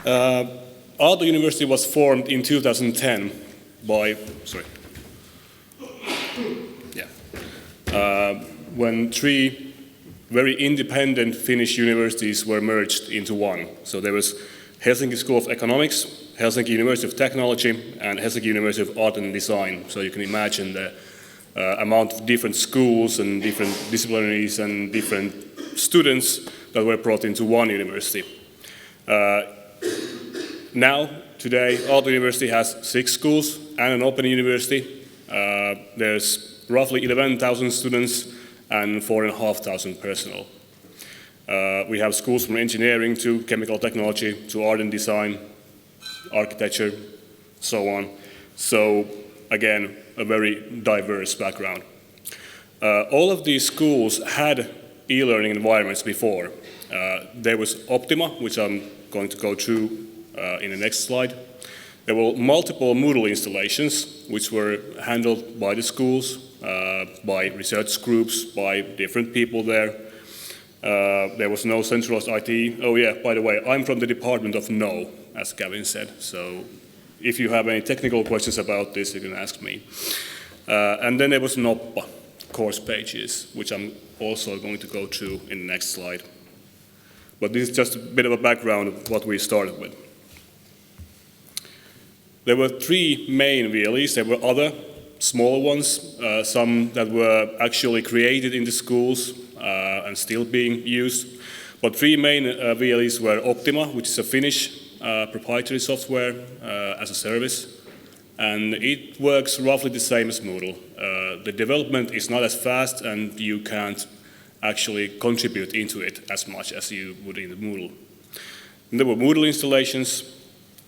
Aalto University was formed in 2010 by, when three very independent Finnish universities were merged into one. So there was Helsinki School of Economics, Helsinki University of Technology, and Helsinki University of Art and Design. So you can imagine the amount of different schools and different disciplinaries and different students that were brought into one university. Now, today, Aalto University has 6 schools and an open university. There's roughly 11,000 students and 4,500 personnel. We have schools from engineering to chemical technology to art and design, architecture, so on. So, again, a very diverse background. All of these schools had e-learning environments before. There was Optima, which I'm going to go through in the next slide. There were multiple Moodle installations, which were handled by the schools, by research groups, by different people there. There was no centralized IT. Oh yeah, by the way, I'm from the department of No, as Gavin said. So if you have any technical questions about this, you can ask me. And then there was Noppa, course pages, which I'm also going to go through in the next slide. But this is just a bit of a background of what we started with. There were 3 main VLEs. There were other smaller ones, some that were actually created in the schools and still being used. But 3 main VLEs were Optima, which is a Finnish proprietary software as a service. And it works roughly the same as Moodle. The development is not as fast, and you can't actually contribute into it as much as you would in the Moodle. And there were Moodle installations,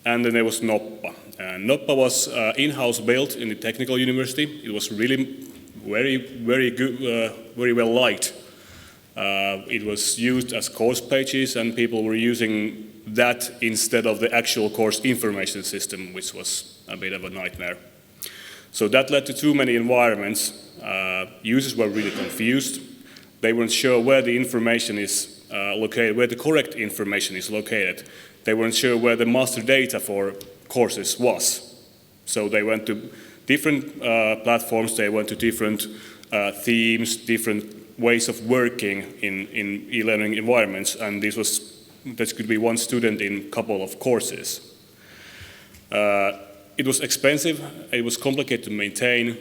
and then there was Noppa. Noppa was in-house built in the technical university. It was really very good, very well liked. It was used as course pages, and people were using that instead of the actual course information system, which was a bit of a nightmare. So that led to too many environments. Users were really confused. They weren't sure where the information is located, where the correct information is located. They weren't sure where the master data for courses was. So they went to different platforms, they went to different themes, different ways of working in e-learning environments, and this could be one student in a couple of courses. It was expensive, it was complicated to maintain.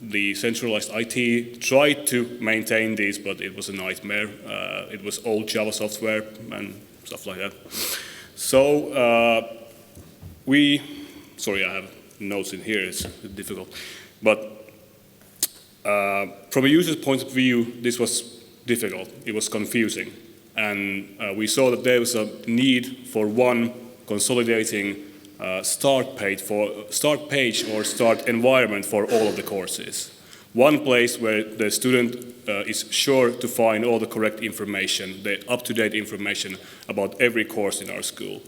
The centralized IT tried to maintain these, but it was a nightmare. It was old Java software and stuff like that. So sorry, I have notes in here, it's difficult. But from a user's point of view, this was difficult, it was confusing. And we saw that there was a need for one consolidating start page or start environment for all of the courses. One place where the student is sure to find all the correct information, the up-to-date information about every course in our school.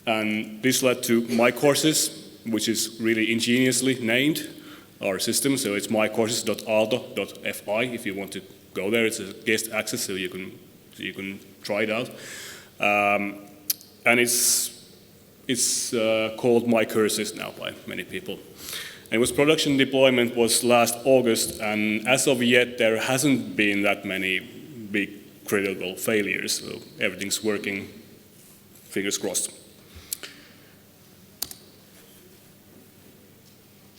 And this led to My Courses, which is really ingeniously named, our system. So it's mycourses.aalto.fi if you want to go there. It's a guest access, so you can try it out. And it's called My Courses now by many people. And its production deployment was last August, and as of yet, there hasn't been that many big critical failures, so everything's working, fingers crossed.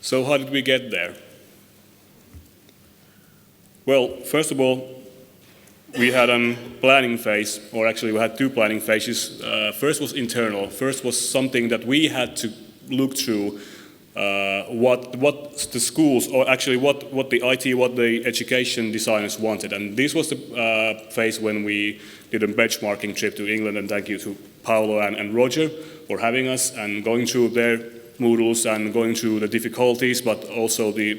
So how did we get there? Well, first of all, we had a planning phase, or actually we had 2 planning phases. First was internal. First was something that we had to look through what the schools, or actually what the IT, what the education designers wanted. And this was the phase when we did a benchmarking trip to England, and thank you to Paolo and Roger for having us and going through their Moodles and going through the difficulties, but also the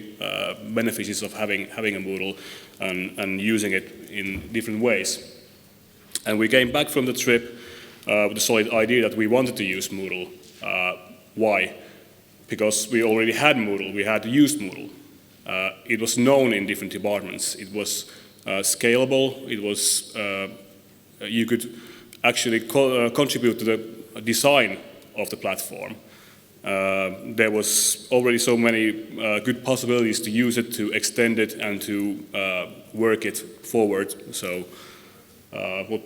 benefits of having a Moodle and using it in different ways. And we came back from the trip with the solid idea that we wanted to use Moodle. Why? Because we already had Moodle, we had used Moodle. It was known in different departments. It was scalable, it was, you could actually contribute to the design of the platform. There was already so many good possibilities to use it, to extend it, and to work it forward. So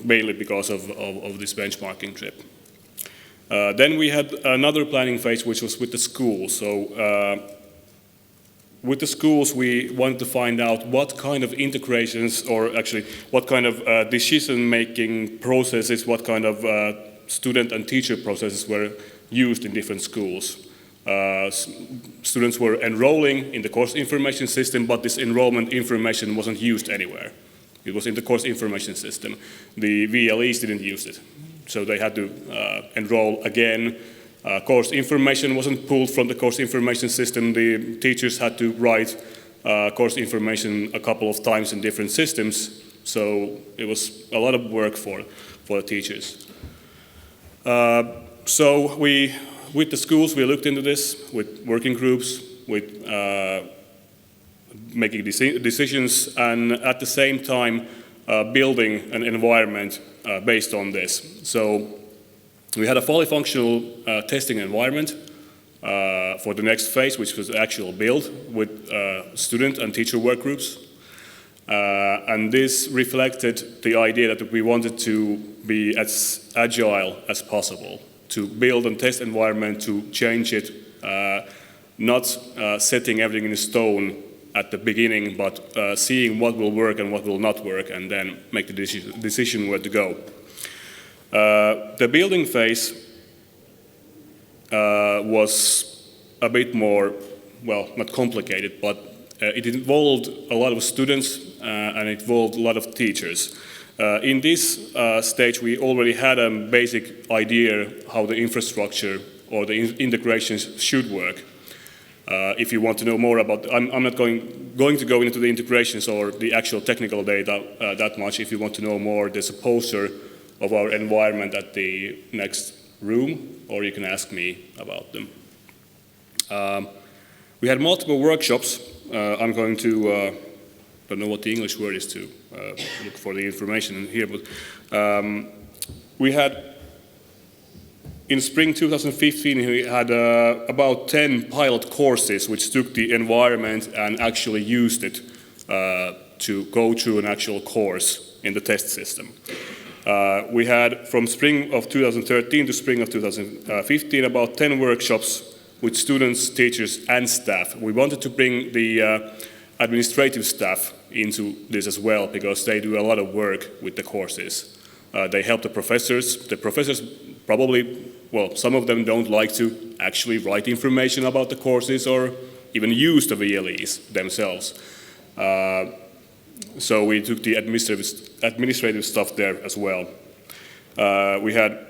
mainly because of this benchmarking trip. Then we had another planning phase, which was with the schools. So with the schools, we wanted to find out what kind of integrations, or actually what kind of decision-making processes, what kind of student and teacher processes were used in different schools. Students were enrolling in the course information system, but this enrollment information wasn't used anywhere. It was in the course information system. The VLEs didn't use it, so they had to enroll again. Course information wasn't pulled from the course information system. The teachers had to write course information a couple of times in different systems, so it was a lot of work for the teachers. So with the schools, we looked into this with working groups, with making decisions, and at the same time building an environment based on this. So we had a fully functional testing environment for the next phase, which was the actual build with student and teacher work groups. And this reflected the idea that we wanted to be as agile as possible, to build and test environment, to change it, not setting everything in stone at the beginning, but seeing what will work and what will not work, and then make the decision where to go. The building phase was a bit more, well, not complicated, but it involved a lot of students and it involved a lot of teachers. In this stage, we already had a basic idea how the infrastructure or the integrations should work. If you want to know more about, I'm not going to go into the integrations or the actual technical data that much. If you want to know more, there's a poster of our environment at the next room, or you can ask me about them. We had multiple workshops. I'm going to, don't know what the English word is to look for the information in here, but we had, in spring 2015, we had about 10 pilot courses which took the environment and actually used it to go through an actual course in the test system. We had, from spring of 2013 to spring of 2015, about 10 workshops with students, teachers, and staff. We wanted to bring the administrative staff into this as well, because they do a lot of work with the courses. They help the professors. The professors probably, well, some of them don't like to actually write information about the courses or even use the VLEs themselves. So we took the administrative stuff there as well. We had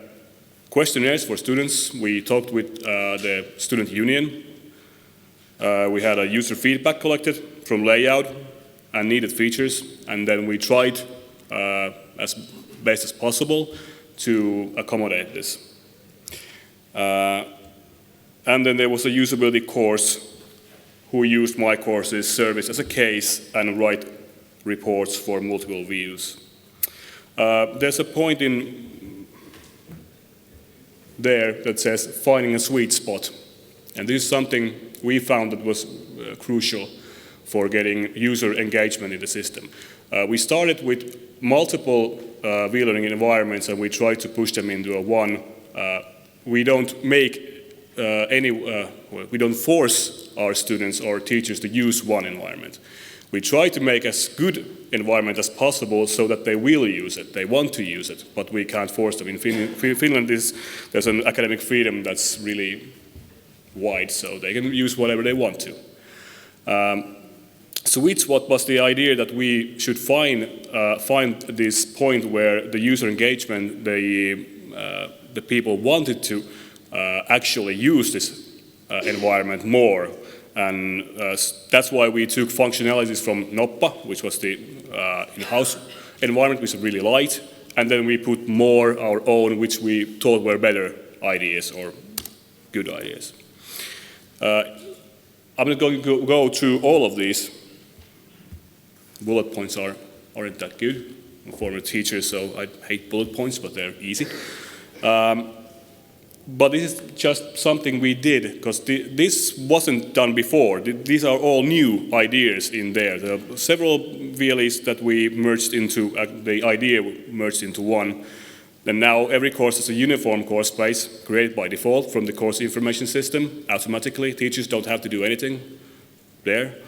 questionnaires for students. We talked with the student union. We had a user feedback collected from layout and needed features, and then we tried as best as possible to accommodate this. And then there was a usability course who used my course's service as a case and write reports for multiple views. There's a point in there that says finding a sweet spot. And this is something we found that was crucial for getting user engagement in the system. We started with multiple V-learning environments and we tried to push them into a one. We don't make we don't force our students or teachers to use one environment. We try to make as good environment as possible so that they will use it, they want to use it, but we can't force them. In Finland, there's an academic freedom that's really wide, so they can use whatever they want to. Sweet spot was the idea that we should find this point where the user engagement, the people wanted to actually use this environment more. And that's why we took functionalities from Noppa, which was the in-house environment, which was really light, and then we put more our own, which we thought were better ideas or good ideas. I'm not going to go through all of these. Bullet points aren't that good. I'm a former teacher, so I hate bullet points, but they're easy. But this is just something we did, because this wasn't done before. These are all new ideas in there. There are several VLEs that we merged into, the idea merged into one. And now every course is a uniform course space created by default from the course information system automatically. Teachers don't have to do anything there.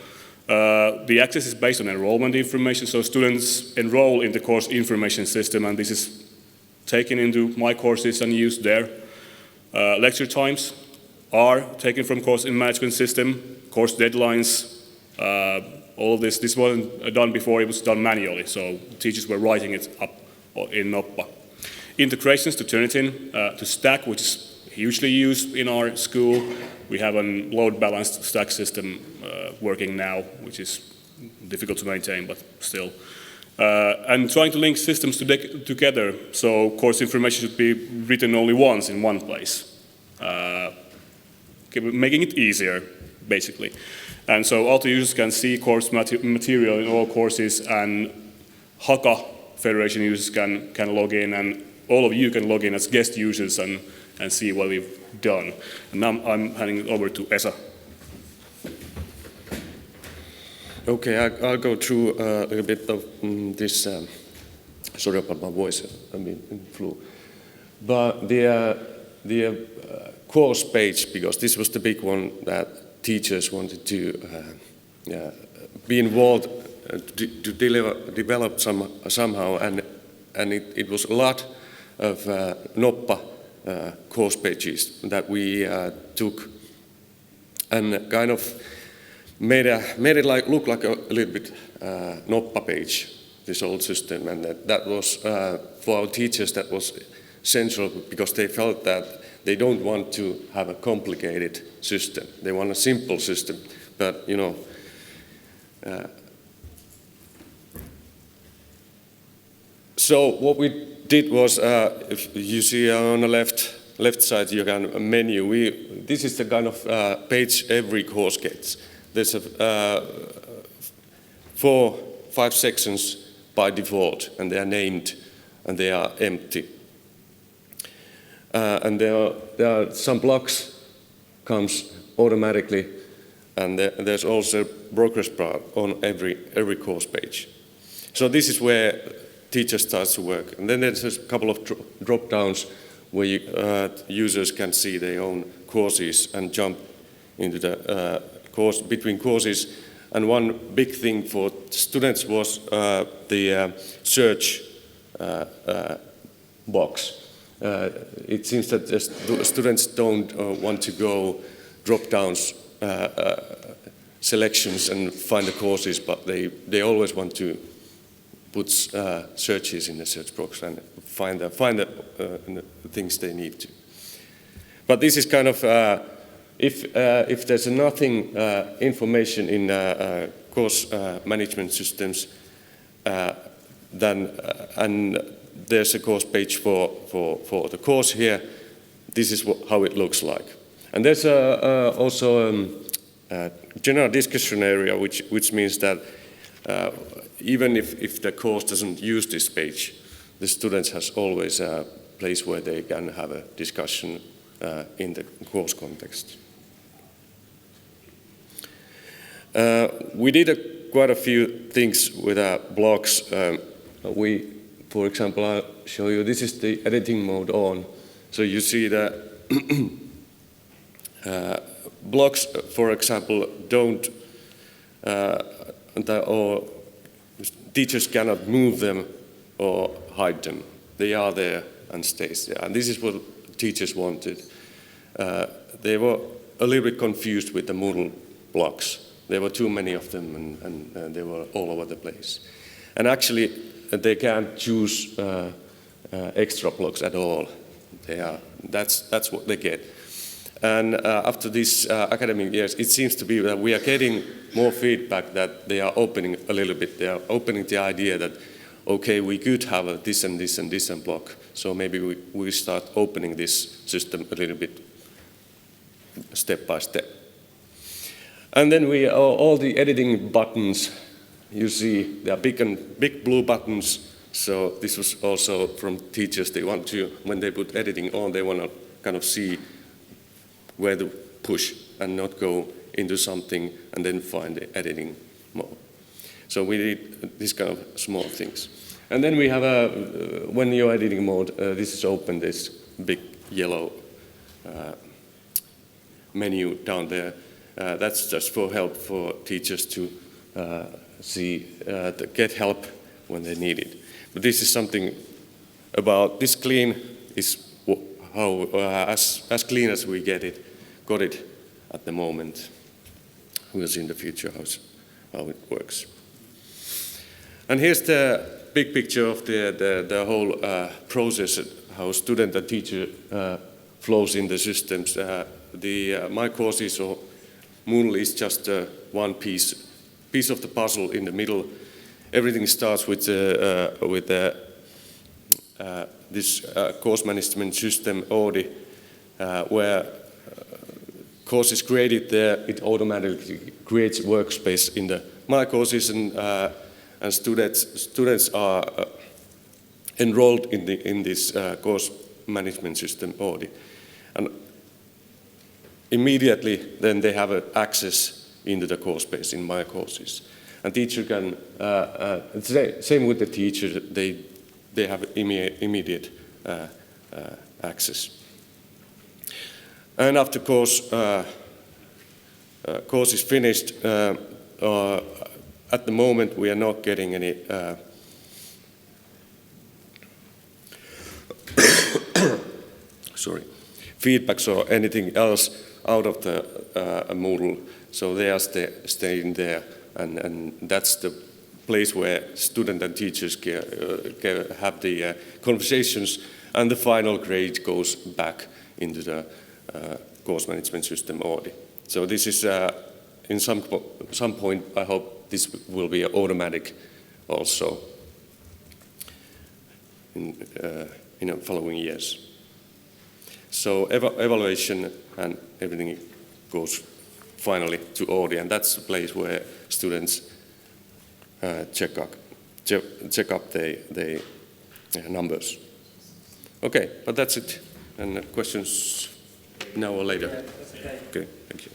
The access is based on enrollment information, so students enroll in the course information system, and this is taken into my courses and used there. Lecture times are taken from course in management system, course deadlines, all of this. This wasn't done before, it was done manually, so teachers were writing it up in Noppa. Integrations to Turnitin, to Stack, which is hugely used in our school. We have a load-balanced Stack system working now, which is difficult to maintain, but still. And trying to link systems together, so course information should be written only once in one place, making it easier, basically. And so Aalto users can see course material in all courses, and Haka Federation users can log in, and all of you can log in as guest users and see what we've done. And now I'm handing it over to Esa. Okay, I'll go through a little bit of this. Sorry about my voice, I'm in flu. But the course page, because this was the big one that teachers wanted to be involved to develop somehow, and it was a lot of Noppa course pages that we took and kind of made it look like a little bit Noppa page, this old system, and that was for our teachers, that was central, because they felt that they don't want to have a complicated system. They want a simple system, but you know. So what we did was, if you see on the left side, you can a menu. This is the kind of page every course gets. There's 4-5 sections by default, and they are named and they are empty. And there are some blocks comes automatically, and there's also progress bar on every course page. So this is where teacher starts to work, and then there's a couple of drop downs where users can see their own courses and jump into the course between courses. And one big thing for students was the search box. It seems that the students don't want to go drop downs selections and find the courses, but they always want to put searches in the search box and find the things they need to. But this is kind of if there's nothing information in course management systems, then and there's a course page for the course here. This is how it looks like. And there's also a general discussion area, which means that even if the course doesn't use this page, the students has always a place where they can have a discussion in the course context. We did quite a few things with our blocks. For example, I'll show you, this is the editing mode on. So you see that blocks, for example, don't, or teachers cannot move them or hide them. They are there and stays there. And this is what teachers wanted. They were a little bit confused with the Moodle blocks. There were too many of them, and they were all over the place. And actually, they can't choose extra blocks at all. That's what they get. And after these academic years, it seems to be that we are getting more feedback that they are opening a little bit. They are opening the idea that, okay, we could have this and this and this and block. So maybe we start opening this system a little bit step by step. And then all the editing buttons, you see, they are big blue buttons So this was also from teachers. They want to, when they put editing on, they want to kind of see where to push and not go into something and then find the editing mode. So we did these kind of small things. And then we have when you're editing mode, this is open, this big yellow menu down there. That's just for help for teachers to to get help when they need it. But this is something about this clean is how as clean as we got it at the moment. We'll see in the future how it works. And here's the big picture of the whole process, how student and teacher flows in the systems. My courses or Moodle is just one piece of the puzzle in the middle. Everything starts with this course management system, ODI, where course is created there. It automatically creates workspace in the My courses, and students are enrolled in this course management system, ODI. And immediately, then they have access into the course space in My courses. And teacher can, same with the teacher, they have immediate access. And after course is finished, at the moment we are not getting any feedbacks or anything else out of the Moodle, so they are staying there, and that's the place where student and teachers have the conversations, and the final grade goes back into the course management system audit. So this is, in some point, I hope this will be automatic also in the following years. So evaluation and everything goes finally to audit, and that's the place where students check up their numbers. Okay, but that's it. And questions now or later? Okay, thank you.